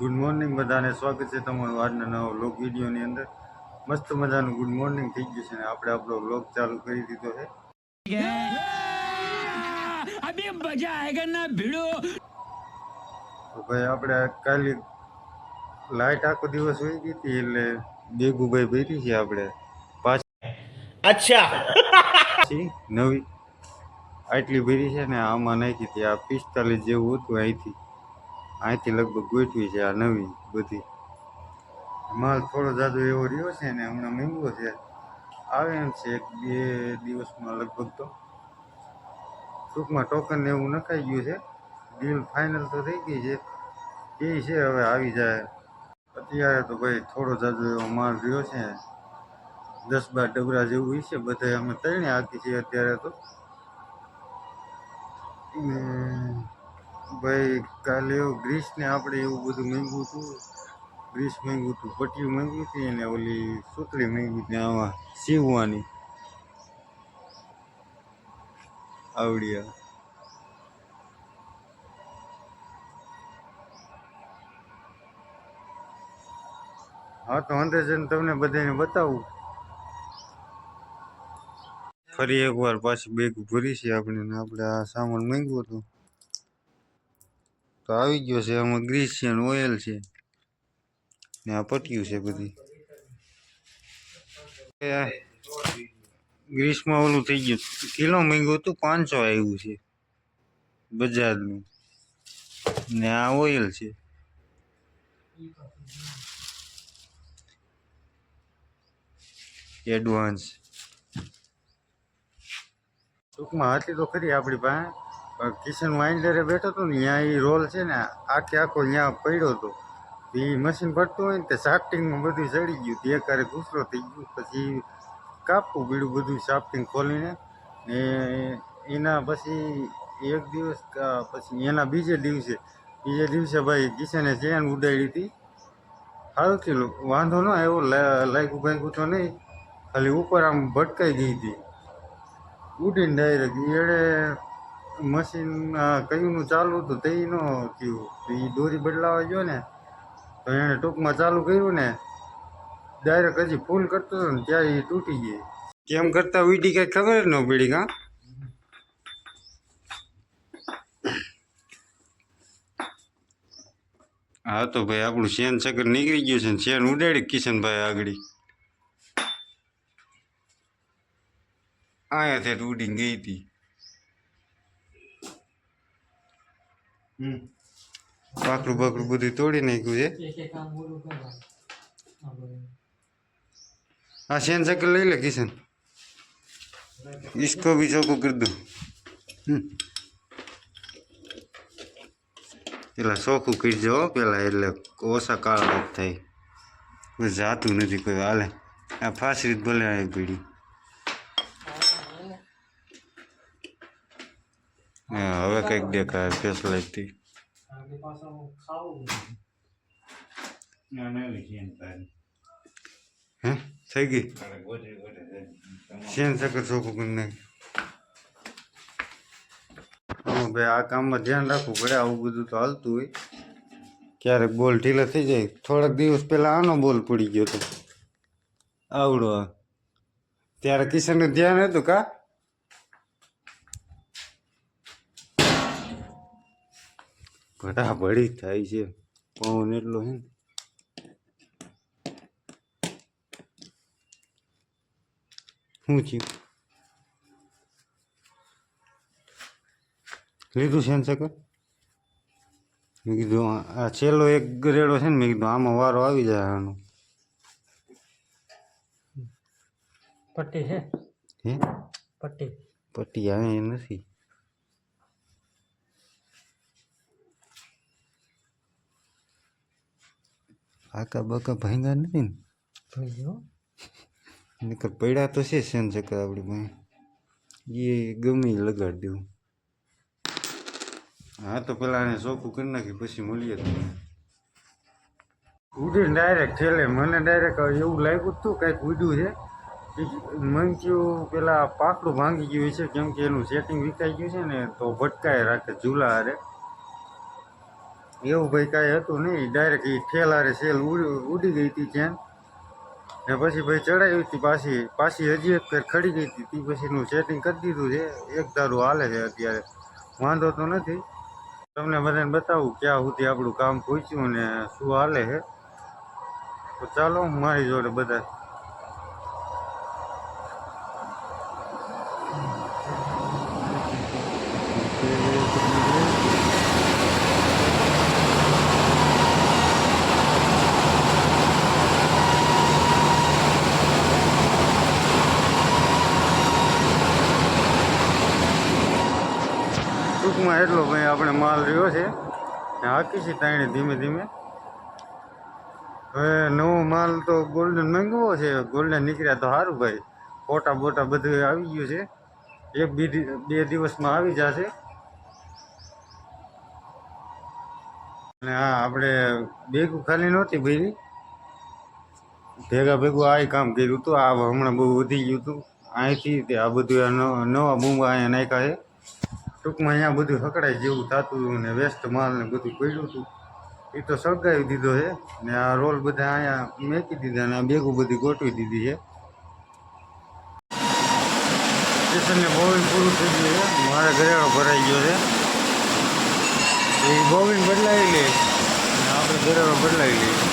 Good morning બધાને, સ્વાગત છે તમારું આજના નવા વ્લોગ વિડીયોની અંદર। મસ્ત મજાનું ગુડ મોર્નિંગ થઈ ગયું છે ને આપણે આપણો વ્લોગ ચાલુ કરી દીધો છે। અભી મજા આયેગા ના ભીડો। તો ભાઈ આપણે કાલે લાઈટ આખો દિવસ હોઈ ગઈ હતી એટલે બેગુભાઈ ભરી છે આપણે પાછી। અચ્છા નવી આટલી ભરી છે ને આમાં નાખી હતી। આ 45 જેવું હતું અહીંથી લગભગ ગોઠવી છે આ નવી બધી। માલ થોડો જાજો એવો રહ્યો છે ને હમણાં મહેંગો છે, આવે એમ છે 1-2 દિવસમાં લગભગ। તો ટૂંકમાં ટોકન ને એવું નખાઈ ગયું છે, ડીલ ફાઇનલ તો થઈ ગઈ છે, એ છે હવે આવી જાય। અત્યારે તો ભાઈ થોડો જાજો એવો માલ રહ્યો છે, 10-12 ડબરા જેવું હોય છે, બધા અમે ત્રણે આખી છીએ અત્યારે તો। ભાઈ કાલે એવું ગ્રીસ ને આપણે એવું બધું મહેંગું હતું, ગ્રીસ મહેંગું હતું, પટ્ટીયું મહેંગી હતી અને ઓલી સુતળી મહેંગી હતી આમાં સીવવાની આવડિયા। હા તો અંદર જઈને તમને બધાને બતાવું। ફરી એકવાર પાછી બેગ ભરી છે આપણે આ સામાન મહેંગું હતું તો આવી ગયો છે। આમાં ગ્રીસ છે અને ઓઇલ છે ને આ પટ્ટીયું છે બધી। ગ્રીસમાં ઓલું થઈ ગયું, કિલો મહેંગું હતું 500 આવ્યું છે બજારનું, ને આ ઓઇલ છે। એડવાન્સ ટૂંકમાં હતી તો ખરી આપણી પાસે, કિશન વાઇન્ડરે બેઠો હતો ને ત્યાં એ રોલ છે ને આખો ત્યાં પડ્યો હતો, એ મશીન પડતું હોય ને તે સાફ્ટિંગમાં બધું ચડી ગયું, તે એકારે ગુસરો થઈ ગયું, પછી કાપવું બીડું બધું સાફ્ટિંગ ખોલીને ને એના પછી એક દિવસ પછી એના બીજે દિવસે ભાઈ કિશને ચેન ઉડાડી હતી। સારું થયું, વાંધો ન આવ્યો, લાગ્યું ભાગ્યું તો નહીં, ખાલી ઉપર આમ ભટકાઈ ગઈ હતી ઉડીને ડાયરેક્ટ। એડે મશીન કયુંનું ચાલુ હતું તે ન થયું, એ દોરી બદલાવા ગયો ને તો એણે ટૂંકમાં ચાલુ કર્યું ને ડાયરેક્ટ હજી ફૂલ કરતો હતો ને ત્યાં એ તૂટી ગઈ। કેમ કરતા ઉડી કઈ ખબર જ ન પડી કાં। હા તો ભાઈ આપણું ચેન સકર નીકળી ગયું છે ને ચેન ઉડાડી કિશનભાઈ આગળ, અહીંયાથી ઉડીને ગઈ હતી। પાકડું બાકડું બધું તોડી નાખ્યું છે। हाँ चेन साइकिल ले ले किशन, इसको भी चौको कर दो। પેલા ચોખ્ખું કરી દો પેલા, એટલે ઓછા કાળા થાય, કોઈ જાતું નથી કોઈ હાલે। આ ફાસરી ભલે આવી પડી, હા હવે કંઈક દેખાય ફેસલાઇટથી। હે થઈ ગઈ ચેન સકર ચોખ્ખું કરી નાખ। ભાઈ આ કામમાં ધ્યાન રાખવું પડે, આવું બધું તો હાલતું હોય, ક્યારેક બોલ ઢીલા થઈ જાય। થોડાક દિવસ પહેલા આનો બોલ પડી ગયો હતો આવડો, ત્યારે કિશનનું ધ્યાન હતું કા ભડાભડી થાય છે, પવન એટલો હે ને। શું થયું લીધું છે ને સકર, મેં કીધું આ છેલ્લો એક રેડો છે ને, મેં કીધું આમાં વારો આવી જાય આનો। પટ્ટી છે હે પટ્ટી આવે એ નથી, આકા બાકા ભાંગા નથી ને, નકર પડ્યા તો છે સેન સકર આપણી પાસે, એ ગમે લગાડી દેવું। હા તો પેલા આને ચોખ્ખું કરી નાખી પછી મળીએ તમને। ઉડીને ડાયરેક્ટ છેલ્લે મને ડાયરેક્ટ એવું લાગ્યું હતું કંઈક ઉડ્યું છે, મંચ્યું પેલા પાકડું ભાંગી ગયું છે, કેમ કે એનું સેટિંગ વિખાઈ ગયું છે ને તો ભટકાય રાખે ઝૂલા હારે, એવું ભાઈ કાંઈ હતું નહીં, ડાયરેક્ટ એ ઠેલારે સેલ ઉડી ગઈ હતી ચેન. ને પછી ભાઈ ચડાવી હતી પાછી હજી એક ફેર ખડી ગઈ હતી. તે પછીનું સેટિંગ કરી દીધું છે, એક ધારું હાલે છે અત્યારે, વાંધો તો નથી. તમને બધાને બતાવું ક્યાં સુધી આપણું કામ પહોંચ્યું ને શું હાલે છે. તો ચાલો મારી જોડે બધા. ટૂંકમાં એટલો ભાઈ આપણે માલ રહ્યો છે ને હાકી છે તાણે ધીમે ધીમે. હવે નવો માલ તો ગોલ્ડન મંગાવો છે, ગોલ્ડન નીકળ્યા તો સારું ભાઈ. ફોટા બોટા બધું આવી ગયું છે, એક બે દિવસમાં આવી જશે. અને હા, આપણે ભેગું ખાલી નહોતી ભાઈ, ભેગું આ કામ કર્યું હતું. આ હમણાં બહુ વધી ગયું હતું અહીંથી તે આ બધું નવા બૂંબા અહીંયા નાખ્યા છે. ટૂંકમાં અહીંયા બધું હકડાય જેવું થતું હતું ને વેસ્ટ માલ ને બધું પડ્યું હતું એ તો સળગાવી દીધો છે. ને આ રોલ બધા અહીંયા મેકી દીધા ને આ ભેગું બધી ગોઠવી દીધી છે. સ્ટેશનને બોવિંગ પૂરું થઈ ગયું છે, મારે ઘરેડો ભરાઈ ગયો છે. એ બોવિંગ બદલાવી લે અને આપણે ઘરેડો બદલાવી લઈએ.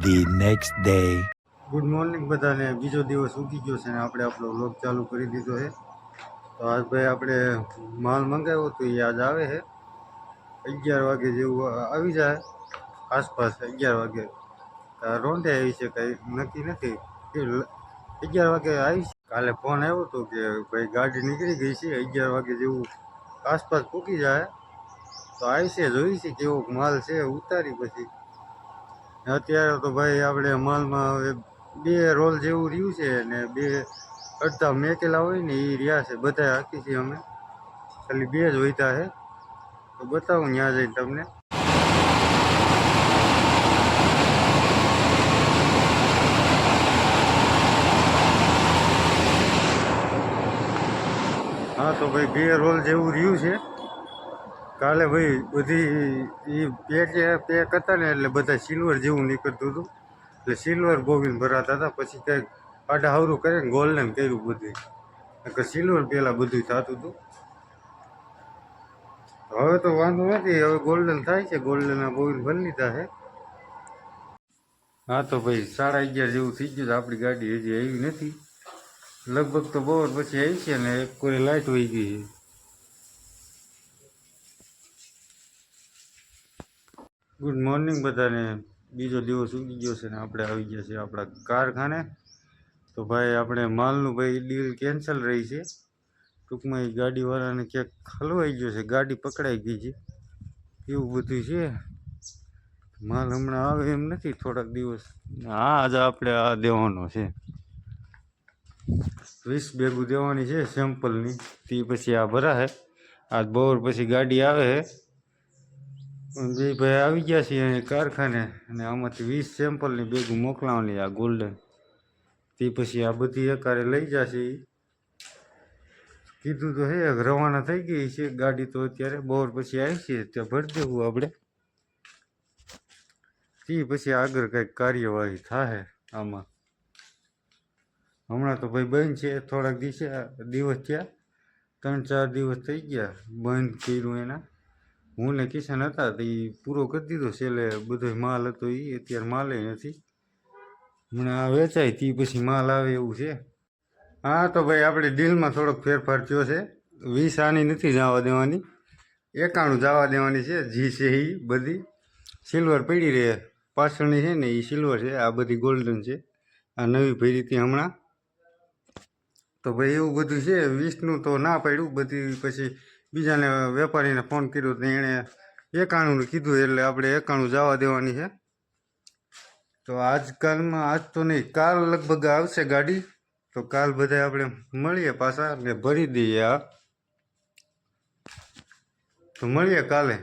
The next day. Good morning બધાને. બીજો દિવસ ઉગી ગયો છે ને આપણે આપણો વ્લોગ ચાલુ કરી દીધો છે. તો આજ ભાઈ આપણે માલ મંગાવ્યો તો એ આજ આવે છે 11 વાગે જેવું આવી જાય, આસપાસ 11 વાગે. રોંઢે આવી છે, કંઈ નક્કી નથી, 11 વાગે આવી છે. કાલે ફોન આવ્યો હતો કે ભાઈ ગાડી નીકળી ગઈ છે, 11 વાગે જેવું આસપાસ પૂકી જાય તો આવી છે. જોઈ છે કેવો માલ છે, ઉતારી પછી. અત્યારે તો ભાઈ આપણે માલમાં હવે 2 રોલ જેવું રહ્યું છે ને 2 અડધા મેકેલા હોય ને એ રહ્યા છે. બધા હાકી છીએ અમે, ખાલી 2 જ વધ્યા છે. તો બતાવું ત્યાં જઈને તમને. હા તો ભાઈ 2 રોલ જેવું રહ્યું છે. કાલે ભાઈ બધી એ પેક હતા ને એટલે બધા સિલ્વર જેવું નીકળતું હતું, એટલે સિલ્વર બોબીન ભરાતા હતા. પછી કંઈક આડા હવરું કરીને ગોલ્ડન કર્યું બધું, સિલ્વર પહેલાં બધું થતું હતું. હવે તો વાંધો નથી, હવે ગોલ્ડન થાય છે, ગોલ્ડનના બોબીન ભરી લીધા છે. હા તો ભાઈ 11:30 જેવું થઈ ગયું છે. આપણી ગાડી હજી આવી નથી, લગભગ તો બપોર પછી આવી છે ને એક કોઈ લાઇટ વહી ગઈ છે. ગુડ મોર્નિંગ બધાને. બીજો દિવસ ઉગી ગયો છે ને આપણે આવી ગયા છીએ આપણા કારખાને. તો ભાઈ આપણે માલનું ભાઈ ડીલ કેન્સલ રહી છે. ટૂંકમાં એ ગાડીવાળાને ક્યાંક હલવાઈ ગયો છે, ગાડી પકડાઈ ગઈ છે, એવું બધું છે. માલ હમણાં આવે એમ નથી, થોડાક દિવસ. હા આજે આપણે આ દેવાનો છે, 20 બેગું દેવાની છે સેમ્પલની. તે પછી આ ભરાશે આજ બપોર પછી ગાડી આવે છે. બે ભાઈ આવી ગયા છીએ અહીં કારખાને અને આમાંથી 20 સેમ્પલની બેગું મોકલાવાની આ ગોલ્ડન. તે પછી આ બધી એકારે લઈ જશે. કીધું તો હે, રવાના થઈ ગઈ છે ગાડી. તો અત્યારે બપોર પછી આવી છે ત્યાં ભરી દેવું આપણે. તે પછી આગળ કંઈક કાર્યવાહી થાય આમાં. હમણાં તો ભાઈ બંધ છે, થોડાક દિવસ થયા, 3-4 દિવસ થઈ ગયા બંધ કર્યું એના. હું ને કિશન હતા તો એ પૂરો કરી દીધો છેલ્લે. બધો માલ હતો એ અત્યારે માલે નથી. હમણાં આ વેચાય તે પછી માલ આવે એવું છે. હા તો ભાઈ આપણે ડીલમાં થોડોક ફેરફાર થયો છે. 20 આની નથી જવા દેવાની, 91 જવા દેવાની છે. જી છે એ બધી સિલ્વર પડી રહે, પાછળની છે ને એ સિલ્વર છે, આ બધી ગોલ્ડન છે. આ નવી ભરી હતી હમણાં. તો ભાઈ એવું બધું છે. 20નું તો ના પાડ્યું બધી. પછી બીજાને વેપારીને ફોન કર્યો તો એણે 91 કીધું, એટલે આપણે 91 જવા દેવાની છે. તો આજકાલમાં આજ તો નહીં, કાલ લગભગ આવશે ગાડી. તો કાલ બધા આપણે મળીએ પાછા ને ભરી દઈએ. આ તો મળીએ કાલે.